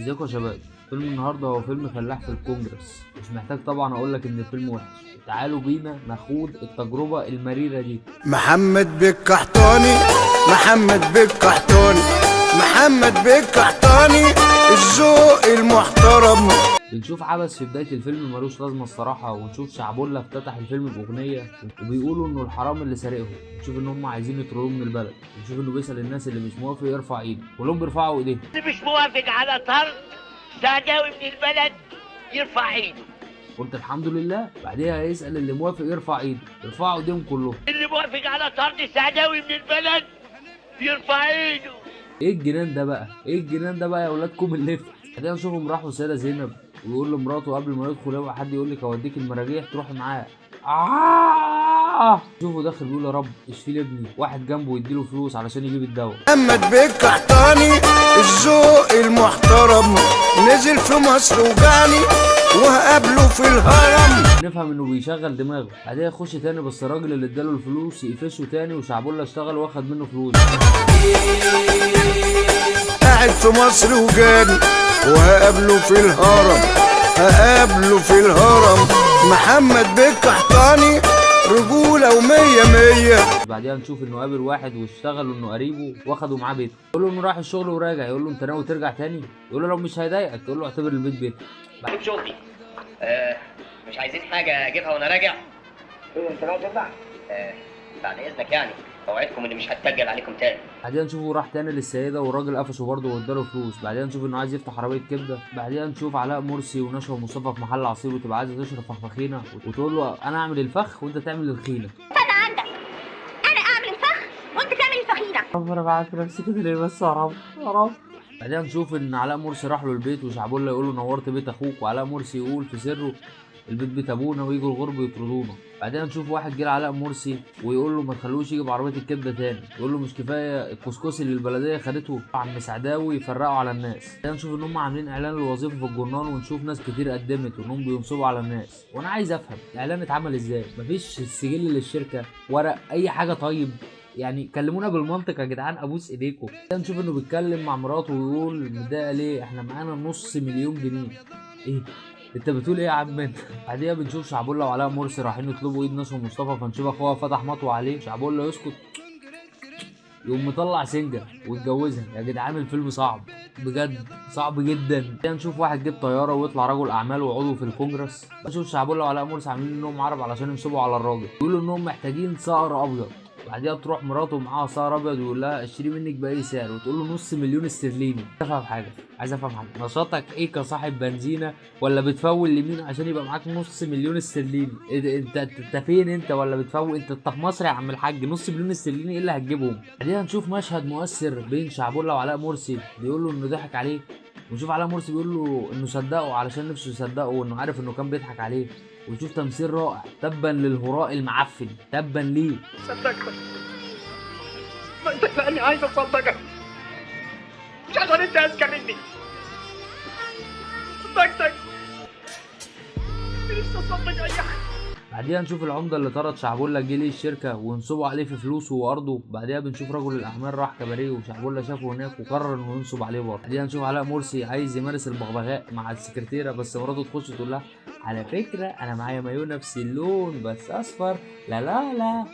ازيكم يا شباب. فيلم النهارده هو فيلم فلاح في الكونجرس. مش محتاج طبعا اقول لك ان الفيلم وحش. تعالوا بينا نخوض التجربه المريره دي. محمد بك قحطاني، محمد بك قحطاني، محمد بك قحطاني، الذوق المحترم. بنشوف عبث في بدايه الفيلم ملوش لازمه الصراحه، ونشوف شعبولة افتتح الفيلم باغنيه وبيقولوا انه الحرام اللي سارقهم، ونشوف ان هم عايزين يطردوه من البلد، ونشوف انه بيسال الناس اللي مش موافق يرفع ايده، كلهم بيرفعوا ايديهم. اللي مش موافق على طرد سعداوي من البلد يرفع ايده. قلت الحمد لله. بعديها هيسال اللي موافق يرفع ايده، يرفعوا ايديهم كلهم. اللي موافق على طرد سعداوي من البلد يرفع ايده. ايه الجنان ده بقى؟ ايه الجنان ده بقى يا ولادكم اللفت؟ بعدين نشوفهم راحوا السيده زينب ويقول لمراته قبل ما يدخل اوعى حد يقول لك اوديك المراجيح تروحي معاه. شوفوا داخل بيقول يا رب اشفي لي ابني، واحد جنبه يديله فلوس علشان يجيب الدواء. محمد بك قحطاني، الذوق المحترم، نزل في مصر وجاني وهقابله في الهرم. نفهم انه بيشغل دماغه. بعدين يخش تاني بس الراجل اللي اداله الفلوس يقفشه تاني، وشعبولة اشتغل واخد منه فلوس. قاعد في مصر وجاني وهقابله في الهرم، هقابله في الهرم. محمد بك قحطاني، رجولة ومية مية. بعديها نشوف انه قابل واحد واشتغلوا انه قريبه واخده معاه بيته. يقول له انه رايح الشغل وراجع، يقول له انت ناوي ترجع تاني؟ يقول له لو مش هيضايقك، يقول له اعتبر البيت بيتك. شوف شغلي. مش عايزين حاجة أجيبها وأنا راجع؟ إيه أنت ناوي ترجع؟ بعد إذنك يعني، أوعدكم إني مش هتجل عليكم تاني. بعدين نشوفه راح تاني للسيده والراجل قفشه برضه واداله فلوس. بعدين نشوف انه عايز يفتح عربيه كبده. بعدين نشوف علاء مرسي ونشوى مصطفى في محل عصير وتبقى عايزه تشرب فخفخينه وتقول له انا اعمل الفخ وانت تعمل الخينه. انا عندك، انا اعمل الفخ وانت تعمل الفخينه. رب انا بعت في نفسي كده ليه بس يا رب يا رب. بعدين نشوف ان علاء مرسي راح له البيت وشعبولة يقول له نورت بيت اخوك، وعلاء مرسي يقول في سره البيت بيت ابونا ويجوا الغرب يطردونا. بعدين نشوف واحد جه لعلاء مرسي ويقول له ما تخلوش يجي بعربيه الكبده تاني، يقول له مش كفايه الكسكسي اللي البلديه خدته عم سعداوي يفرقوا على الناس. بعدين نشوف ان هم عاملين اعلان للوظيفه في الجورنال، ونشوف ناس كتير قدمت وانهم بينصبوا على الناس. وانا عايز افهم الاعلان اتعمل ازاي؟ مفيش سجل للشركه، ورق، اي حاجه. طيب يعني كلمونا بالمنطق يا جدعان، ابوس ايديكم. نشوف انه بيتكلم مع مراته ويقول متضايقه ليه؟ احنا معانا نص مليون جنيه. ايه انت بتقول ايه يا عم انت؟ بعديها بنشوف شعبولة وعلاء مرسي رايحين يطلبوا ايد نشوى مصطفى، فنشوف اخوها فتح مطوه عليه. شعبولة يسكت يقوم مطلع سنجة ويتجوزها. يا جدعان الفيلم صعب بجد، صعب جدا. نشوف واحد جيب طياره ويطلع رجل اعمال وعضو في الكونجرس. نشوف شعبولة وعلاء مرسي عاملين انهم عرب علشان ينصبوا على الراجل، يقولوا انهم محتاجين صقر ابيض. بعديها تروح مراته معاها صقر ابيض ويقول لها اشتري منك باي سعر، وتقول له نص مليون استرليني. عايز افهم حاجه، نشاطك ايه كصاحب بنزينه ولا بتفول لمين عشان يبقى معاك نص مليون استرليني؟ انت فين انت؟ ولا بتفول انت في مصر يا عم الحاج؟ نص مليون استرليني ايه اللي هتجيبهم؟ بعديها نشوف مشهد مؤثر بين شعبولة وعلاء مرسي، بيقول له انه ضحك عليه، ونشوف علاء مرسي بيقول له انه صدقه علشان نفسه يصدقه وانه عارف انه كان بيضحك عليه. ونشوف تمثيل رائع. تبا للهراء المعفن، تبا ليه. صدقتك، ما انت لاني عايز اصدقك، مش عشان انت اذكى مني. صدقتك، نفسي اصدق اي حاجه. بعديها نشوف العمده اللي طرد شعبولة جه ليه الشركه ونصبوا عليه في فلوسه وارضه. بعديها بنشوف رجل الاعمال راح كباريه وشعبولة شافه هناك وقرر انه ينصب عليه برضه. بعديها نشوف علاء مرسي عايز يمارس البغبغاء مع السكرتيره، بس مراته تخش تقول لها على فكره انا معايا مايو نفس اللون بس اصفر. لا لا لا،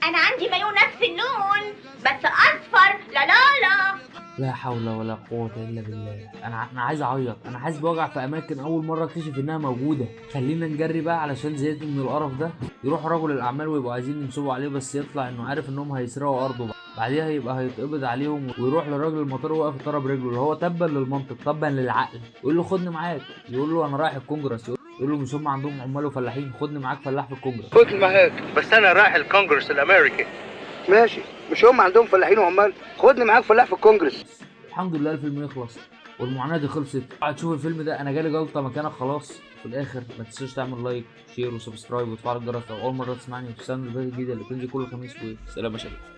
انا عندي مايو نفس اللون بس اصفر. لا لا لا، لا حول ولا قوة إلا بالله. أنا عايز أعيط، أنا حاسس بوجع في أماكن أول مرة أكتشف إنها موجودة. خلينا نجري بقى علشان زهقت من القرف ده. يروح رجل الأعمال ويبقوا عايزين ينصبوا عليه، بس يطلع إنه عارف إنهم هيسرقوا أرضه بقى. بعديها يبقى هيتقبض عليهم، ويروح لراجل المطار واقف ضرب رجله، اللي هو تبا للمنطق تبا للعقل. يقول له خدني معاك، يقول له أنا رايح الكونجرس. يقول له مش هم عندهم عمال وفلاحين؟ خدني معاك فلاح في الكونجرس. خدني معاك بس انا رايح الكونجرس الامريكي. ماشي، مش هم عندهم فلاحين وعمال؟ خدني معاك فلاح في الكونجرس. الحمد لله الفيلم يخلص والمعاناة دي خلصت. هتشوف الفيلم ده انا جالي جلطة مكانك خلاص. في الاخر ما تنساش تعمل لايك شير وسبسكرايب وتفعل الجرس لو اول مرة تسمعني وتستنى الفيديو الجديد اللي بتنزل كل خميس. وسلام يا شباب.